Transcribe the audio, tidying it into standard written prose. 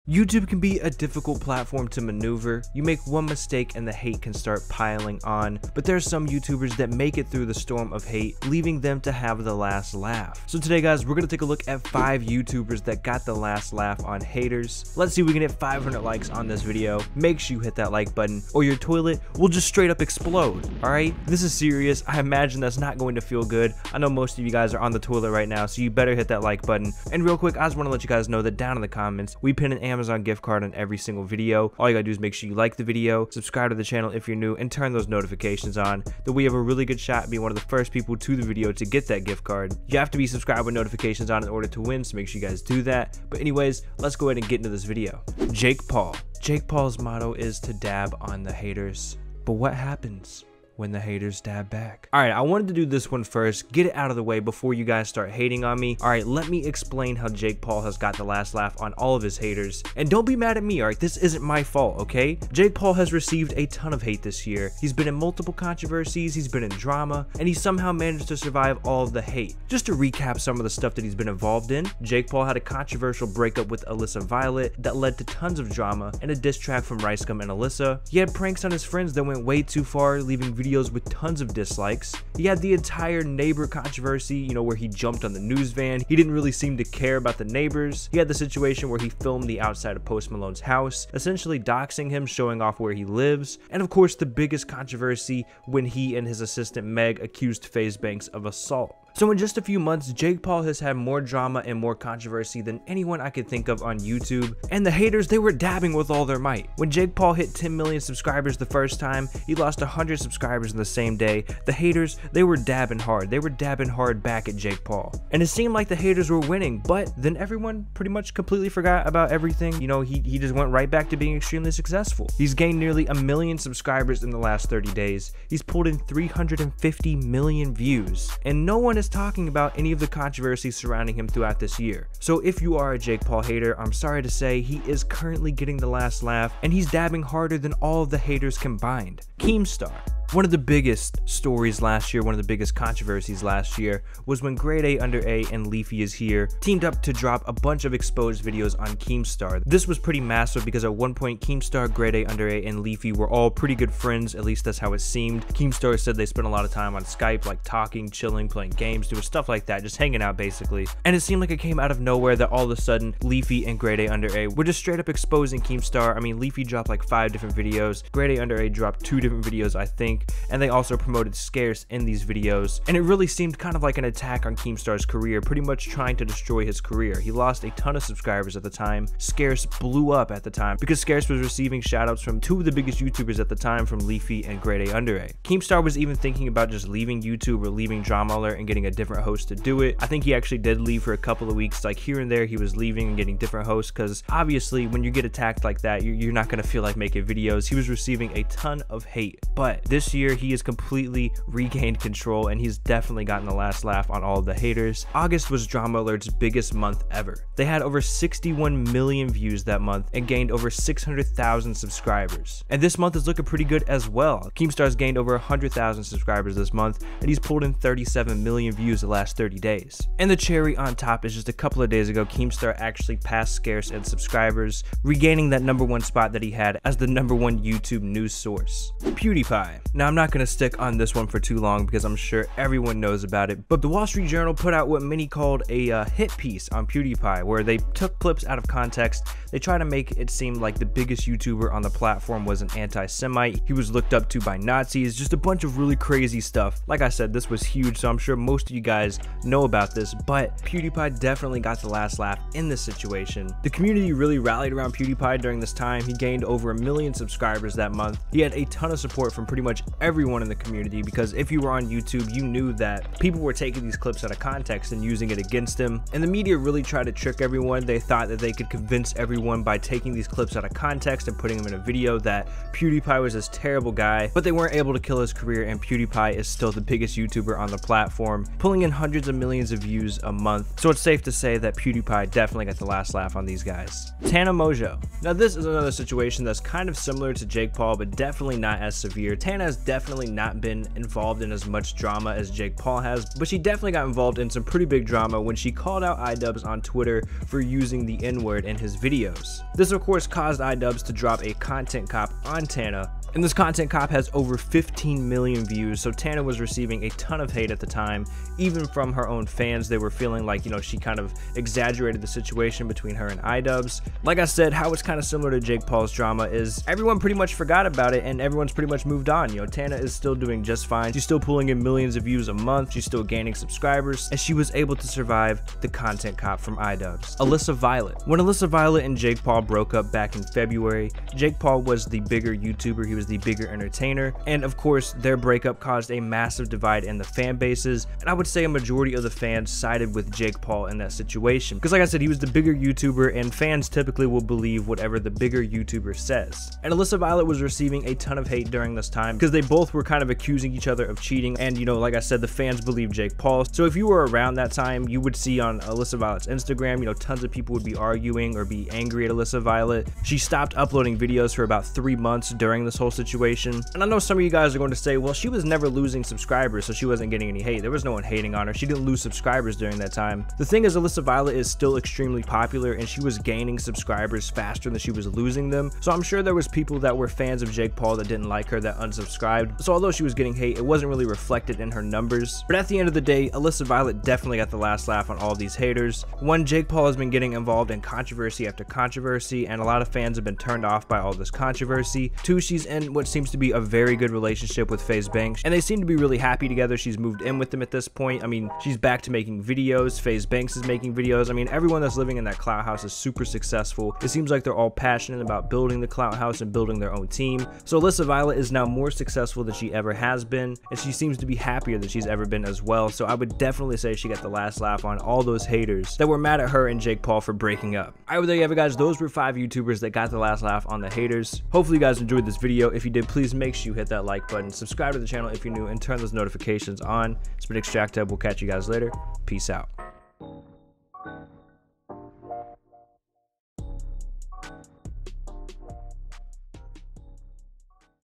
YouTube can be a difficult platform to maneuver. You make one mistake and the hate can start piling on, but there are some YouTubers that make it through the storm of hate, leaving them to have the last laugh. So today guys, we're gonna take a look at 5 YouTubers that got the last laugh on haters. Let's see if we can hit 500 likes on this video. Make sure you hit that like button or your toilet will just straight up explode, alright? This is serious. I imagine that's not going to feel good. I know most of you guys are on the toilet right now, so you better hit that like button. And real quick, I just want to let you guys know that down in the comments, we pin an Amazon gift card on every single video. All you gotta do is make sure you like the video, subscribe to the channel if you're new, and turn those notifications on. That we have a really good shot at being one of the first people to the video to get that gift card. You have to be subscribed with notifications on in order to win, so make sure you guys do that. But anyways, let's go ahead and get into this video. Jake Paul. Jake Paul's motto is to dab on the haters. But what happens when the haters dab back? All right, I wanted to do this one first, get it out of the way before you guys start hating on me. All right, let me explain how Jake Paul has got the last laugh on all of his haters. And don't be mad at me, all right? This isn't my fault, okay? Jake Paul has received a ton of hate this year. He's been in multiple controversies, he's been in drama, and he somehow managed to survive all of the hate. Just to recap some of the stuff that he's been involved in, Jake Paul had a controversial breakup with Alissa Violet that led to tons of drama and a diss track from Ricegum and Alissa. He had pranks on his friends that went way too far, leaving videos with tons of dislikes. He had the entire neighbor controversy, you know, where he jumped on the news van. He didn't really seem to care about the neighbors. He had the situation where he filmed the outside of Post Malone's house, essentially doxing him, showing off where he lives. And of course, the biggest controversy when he and his assistant Meg accused FaZe Banks of assault. So in just a few months, Jake Paul has had more drama and more controversy than anyone I could think of on YouTube. And the haters, they were dabbing with all their might. When Jake Paul hit 10 million subscribers the first time, he lost 100 subscribers in the same day. The haters, they were dabbing hard. They were dabbing hard back at Jake Paul. And it seemed like the haters were winning, but then everyone pretty much completely forgot about everything. You know, he just went right back to being extremely successful. He's gained nearly 1 million subscribers in the last 30 days. He's pulled in 350 million views. And no one is talking about any of the controversy surrounding him throughout this year. So if you are a Jake Paul hater, I'm sorry to say he is currently getting the last laugh, and he's dabbing harder than all of the haters combined. Keemstar. One of the biggest stories last year, one of the biggest controversies last year, was when Grade A Under A and Leafy Is Here teamed up to drop a bunch of exposed videos on Keemstar. This was pretty massive because at one point Keemstar, Grade A Under A, and Leafy were all pretty good friends, at least that's how it seemed. Keemstar said they spent a lot of time on Skype, like talking, chilling, playing games, doing stuff like that, just hanging out basically. And it seemed like it came out of nowhere that all of a sudden Leafy and Grade A Under A were just straight up exposing Keemstar. I mean, Leafy dropped like 5 different videos, Grade A Under A dropped 2 different videos, I think. And they also promoted Scarce in these videos, and it really seemed kind of like an attack on Keemstar's career, pretty much trying to destroy his career. He lost a ton of subscribers at the time. Scarce blew up at the time because Scarce was receiving shoutouts from 2 of the biggest YouTubers at the time, from Leafy and Grade A Under A. Keemstar was even thinking about just leaving YouTube or leaving Drama Alert and getting a different host to do it. I think he actually did leave for a couple of weeks, like here and there he was leaving and getting different hosts, because obviously when you get attacked like that, you're not going to feel like making videos. He was receiving a ton of hate, but this year he is completely regained control, and he's definitely gotten the last laugh on all of the haters. August was Drama Alert's biggest month ever. They had over 61 million views that month and gained over 600,000 subscribers. And this month is looking pretty good as well. Keemstar's gained over 100,000 subscribers this month, and he's pulled in 37 million views the last 30 days. And the cherry on top is just a couple of days ago, Keemstar actually passed Scarce in subscribers, regaining that #1 spot that he had as the #1 YouTube news source. PewDiePie. Now, I'm not going to stick on this one for too long because I'm sure everyone knows about it, but the Wall Street Journal put out what many called a hit piece on PewDiePie, where they took clips out of context. They tried to make it seem like the biggest YouTuber on the platform was an anti-Semite. He was looked up to by Nazis, just a bunch of really crazy stuff. Like I said, this was huge, so I'm sure most of you guys know about this, but PewDiePie definitely got the last laugh in this situation. The community really rallied around PewDiePie during this time. He gained over 1 million subscribers that month. He had a ton of support from pretty much everyone in the community, because if you were on YouTube, you knew that people were taking these clips out of context and using it against him. And the media really tried to trick everyone. They thought that they could convince everyone by taking these clips out of context and putting them in a video that PewDiePie was this terrible guy, but they weren't able to kill his career, and PewDiePie is still the biggest YouTuber on the platform, pulling in hundreds of millions of views a month. So it's safe to say that PewDiePie definitely got the last laugh on these guys. Tana Mongeau. Now this is another situation that's kind of similar to Jake Paul, but definitely not as severe. Tana has definitely not been involved in as much drama as Jake Paul has, but she definitely got involved in some pretty big drama when she called out iDubbbz on Twitter for using the N-word in his videos. This of course caused iDubbbz to drop a content cop on Tana, and this content cop has over 15 million views, so Tana was receiving a ton of hate at the time, even from her own fans. They were feeling like, you know, she kind of exaggerated the situation between her and iDubbbz. Like I said, how it's kind of similar to Jake Paul's drama is everyone pretty much forgot about it and everyone's pretty much moved on. You know, Tana is still doing just fine. She's still pulling in millions of views a month. She's still gaining subscribers, and she was able to survive the content cop from iDubbbz. Alissa Violet. When Alissa Violet and Jake Paul broke up back in February, Jake Paul was the bigger YouTuber. He was the bigger entertainer, and of course their breakup caused a massive divide in the fan bases, and I would say a majority of the fans sided with Jake Paul in that situation because, like I said, he was the bigger YouTuber and fans typically will believe whatever the bigger YouTuber says. And Alissa Violet was receiving a ton of hate during this time because they both were kind of accusing each other of cheating, and you know, like I said, the fans believe Jake Paul. So if you were around that time, you would see on Alissa Violet's Instagram, you know, tons of people would be arguing or be angry at Alissa Violet. She stopped uploading videos for about 3 months during this whole situation. And I know some of you guys are going to say, well, she was never losing subscribers, so she wasn't getting any hate. There was no one hating on her. She didn't lose subscribers during that time. The thing is, Alissa Violet is still extremely popular, and she was gaining subscribers faster than she was losing them. So I'm sure there was people that were fans of Jake Paul that didn't like her that unsubscribed. So although she was getting hate, it wasn't really reflected in her numbers. But at the end of the day, Alissa Violet definitely got the last laugh on all these haters. One, Jake Paul has been getting involved in controversy after controversy, and a lot of fans have been turned off by all this controversy. Two, she's in what seems to be a very good relationship with FaZe Banks, and they seem to be really happy together. She's moved in with them at this point. I mean, she's back to making videos. FaZe Banks is making videos. I mean, everyone that's living in that clout house is super successful. It seems like they're all passionate about building the clout house and building their own team. So Alissa Violet is now more successful than she ever has been, and she seems to be happier than she's ever been as well. So I would definitely say she got the last laugh on all those haters that were mad at her and Jake Paul for breaking up. Alright, well, there you have it, guys. Those were 5 YouTubers that got the last laugh on the haters. Hopefully you guys enjoyed this video. If you did, please make sure you hit that like button, subscribe to the channel if you're new, and turn those notifications on. It's been Extracted. We'll catch you guys later. Peace out.